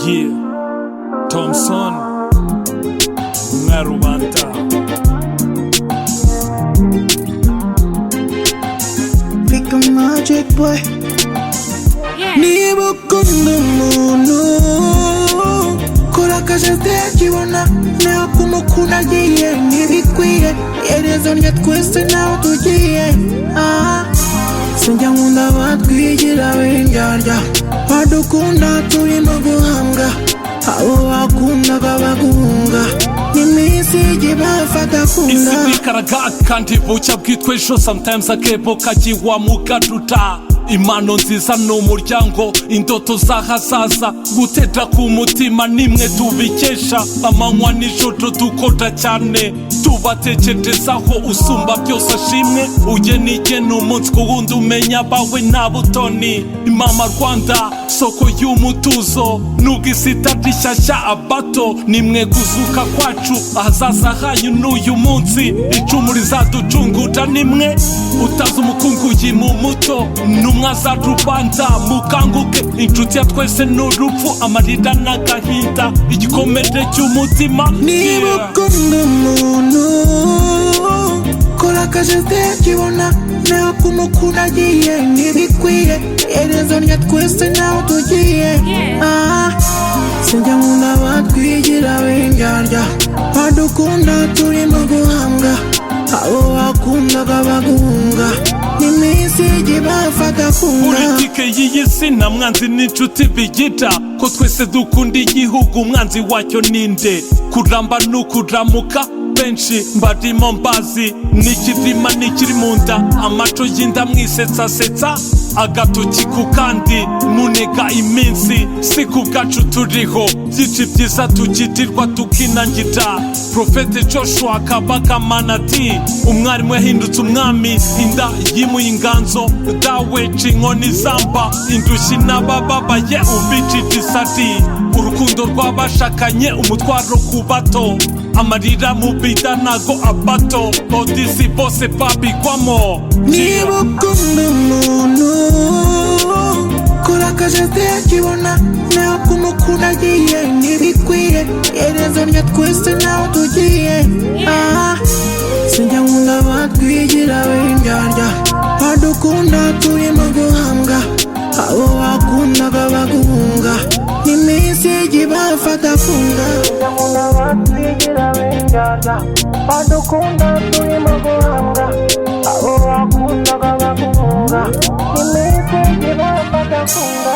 Yeah, Thompson Ngarubanta Pick a magic boy. Niba ukunda umuntu kora akajagakibona nawe kumukunda agiye ntibikwiye iherezo rya twese nawe tugiye sinjya nkunda batwigira b'indyarya badukunda turimo guhambwa abo bakundaga baguhunga n'iminsi igiye bafata kunda isi bikaraga kandi bucya bwitwa ejo sometimes akebo kagiwa mukaduta impano nziza n'umuryango indoto z'ahazaza guteta ku mutima nimwe tubikesha amanywa n'ijoro dukora cyane tubatekerezaho usumba byose ashimwe ugenigena umunsi ku wundi umenya abawe nta butoni Mama Rwanda soko y'umutuzo nubwo isi itari shyashya abato nimwe guzuka kwacu ahazaza hanyu n'uyu munsi icumu rizaducungura nimwe utazi umukungu mu muto n'umwazarubanda mukanguke inshuti ya twese n'urupfu amarira n'agahinda igikomere cy'umutima niba ukunda umuntu kora akajagakibona nawe kumukunda agiye ntibikwiye iherezo rya twese nawe tugiye sinjya nkunda batwigira b'indyarya badukunda turimo guhambwa abo bakundaga baguhunga n'iminsi igiye bafata kunda politike y'iyi si nta mwanzi n'inshuti bigita ko twese dukunda igihugu umwanzi wacyo ninde kuramba n'ukuramuka benshi mbarimo mbazi n'ikirima n'ikiri mu nda amaco y'inda mwisetsasetsa agatoki ku kandi munega iminsi si ku bwacu turiho byinshi byiza tukitirwa tukinangira Profete Joshua Kabakamana ati umwarimu yahindutse umwami inda yimuye inganzo dawe cinkoni zamba indushyi n'abababaye ubicidisati urukundo rw'abashakanye umutwaro ku bato amarira mu bida nago abato odisi bose babigwamo niba ukunda umuntu kora akajagakibona nawe kumukunda agiye ntibikwiye iherezo rya twese nawe tugiye sinjya nkunda batwigira b'indyarya badukunda turimo guhambwa abo bakundaga baguhunga n'iminsi igiye bafata kunda sinjya nkunda batwigira b'indyarya badukunda turimo guhambwa abo bakundaga baguhunga n'iminsi igiye bafata kunda